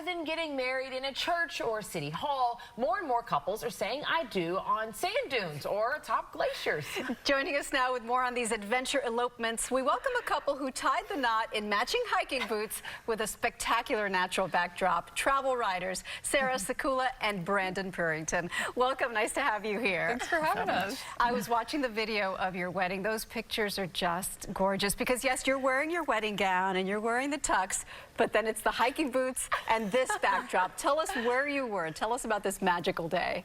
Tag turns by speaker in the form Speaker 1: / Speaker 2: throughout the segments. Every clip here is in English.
Speaker 1: Rather than getting married in a church or city hall, more and more couples are saying I do on sand dunes or atop glaciers.
Speaker 2: Joining us now with more on these adventure elopements, we welcome a couple who tied the knot in matching hiking boots with a spectacular natural backdrop. Travel writers Sarah Sakula and Brandon Purrington. Welcome, nice to have you here.
Speaker 3: Thanks for having us.
Speaker 2: I was watching the video of your wedding. Those pictures are just gorgeous because yes, you're wearing your wedding gown and you're wearing the tux, but then it's the hiking boots and this backdrop. Tell us where you were. Tell us about this magical day.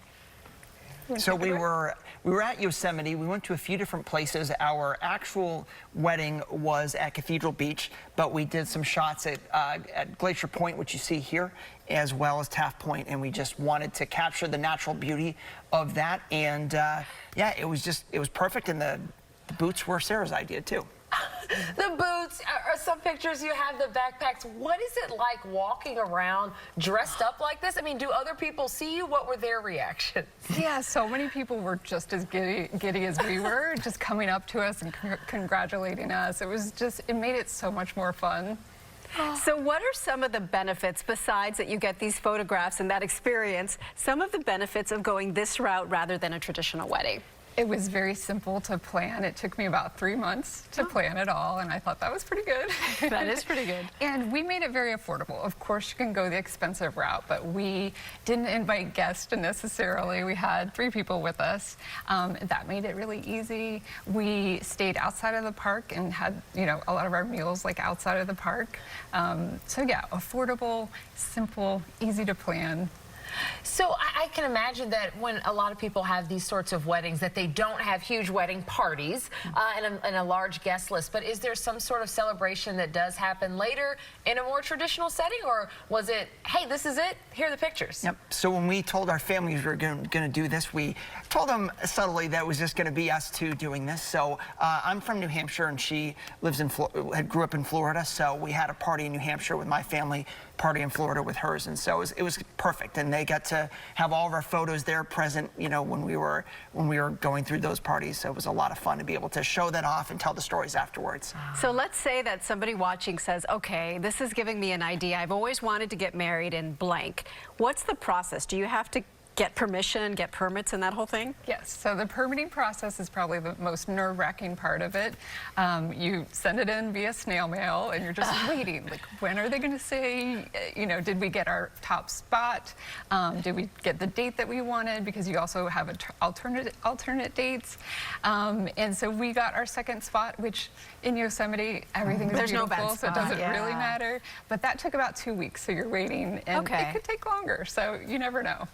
Speaker 4: So we were at Yosemite. We went to a few different places. Our actual wedding was at Cathedral Beach, but we did some shots at Glacier Point, which you see here, as well as Taft Point, and we just wanted to capture the natural beauty of that. And yeah, it was perfect, and the boots were Sarah's idea too.
Speaker 1: The boots, some pictures you have, the backpacks. What is it like walking around dressed up like this? I mean, do other people see you? What were their reactions?
Speaker 3: Yeah, so many people were just as giddy as we were, just coming up to us and congratulating us. It made it so much more fun.
Speaker 2: So what are some of the benefits, besides that you get these photographs and that experience, some of the benefits of going this route rather than a traditional wedding?
Speaker 3: It was very simple to plan. It took me about 3 months to plan it all, and I thought that was pretty good.
Speaker 2: That is pretty good.
Speaker 3: And we made it very affordable. Of course, you can go the expensive route, but we didn't invite guests necessarily. We had 3 people with us. That made it really easy. We stayed outside of the park and had, a lot of our meals like outside of the park. So yeah, affordable, simple, easy to plan.
Speaker 1: So I can imagine that when a lot of people have these sorts of weddings that they don't have huge wedding parties and a large guest list, but is there some sort of celebration that does happen later in a more traditional setting, or was it, hey, this is it, here are the pictures? Yep.
Speaker 4: So when we told our families we were going to do this, we told them subtly that it was just going to be us two doing this. So I'm from New Hampshire and she lives in grew up in Florida, so we had a party in New Hampshire with my family, party in Florida with hers, and so it was perfect, and they got to have all of our photos there present, when we were going through those parties. So it was a lot of fun to be able to show that off and tell the stories afterwards.
Speaker 2: So let's say that somebody watching says, okay, this is giving me an idea. I've always wanted to get married in blank. What's the process? Do you have to get permission, get permits, and that whole thing?
Speaker 3: Yes, so the permitting process is probably the most nerve-wracking part of it. You send it in via snail mail, and you're just waiting. Like, when are they going to say, did we get our top spot? Did we get the date that we wanted? Because you also have alternate dates. And so we got our second spot, which in Yosemite, everything is beautiful,
Speaker 2: no bad spot,
Speaker 3: so it doesn't really matter. But that took about 2 weeks, so you're waiting, and it could take longer, so you never know.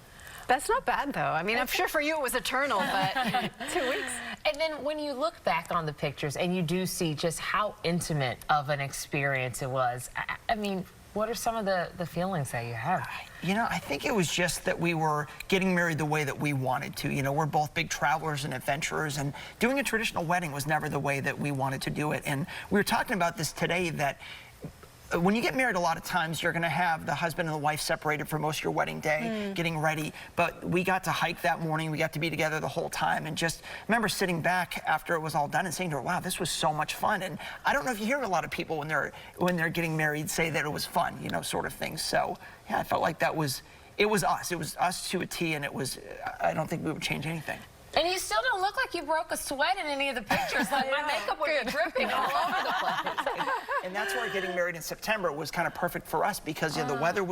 Speaker 2: That's not bad, though. I mean, I'm sure for you it was eternal, but 2 weeks.
Speaker 1: And then when you look back on the pictures and you do see just how intimate of an experience it was, I mean, what are some of the feelings that you have?
Speaker 4: I think it was just that we were getting married the way that we wanted to. We're both big travelers and adventurers, and doing a traditional wedding was never the way that we wanted to do it. And we were talking about this today, that when you get married, a lot of times you're going to have the husband and the wife separated for most of your wedding day, getting ready. But we got to hike that morning. We got to be together the whole time, and just remember sitting back after it was all done and saying to her, "Wow, this was so much fun." And I don't know if you hear a lot of people when they're getting married say that it was fun, sort of thing. So yeah, I felt like it was us. It was us to a T, and I don't think we would change anything.
Speaker 1: And you still don't look like you broke a sweat in any of the pictures. Like, my makeup would be dripping all over the place.
Speaker 4: And that's why getting married in September was kind of perfect for us, because the weather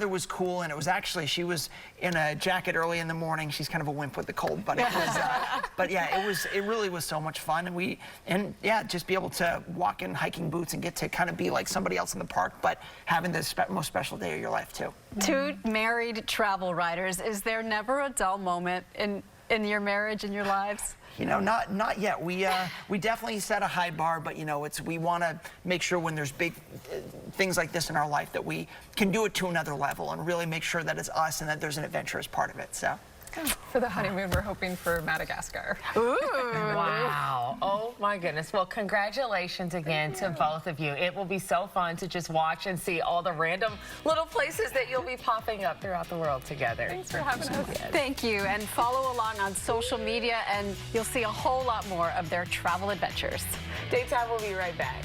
Speaker 4: was cool, and it was actually, she was in a jacket early in the morning. She's kind of a wimp with the cold, but it was but yeah, it really was so much fun, and just be able to walk in hiking boots and get to kind of be like somebody else in the park, but having the most special day of your life too.
Speaker 2: 2 married travel writers, is there never a dull moment in your marriage and your lives?
Speaker 4: Not yet. We definitely set a high bar, but we want to make sure when there's big things like this in our life that we can do it to another level and really make sure that it's us and that there's an adventurous part of it. So.
Speaker 3: For the honeymoon, we're hoping for Madagascar.
Speaker 1: Ooh. Wow. Oh, my goodness. Well, congratulations again to both of you. It will be so fun to just watch and see all the random little places that you'll be popping up throughout the world together.
Speaker 3: Thanks for having us.
Speaker 2: Thank you. And follow along on social media, and you'll see a whole lot more of their travel adventures.
Speaker 1: Daytime will be right back.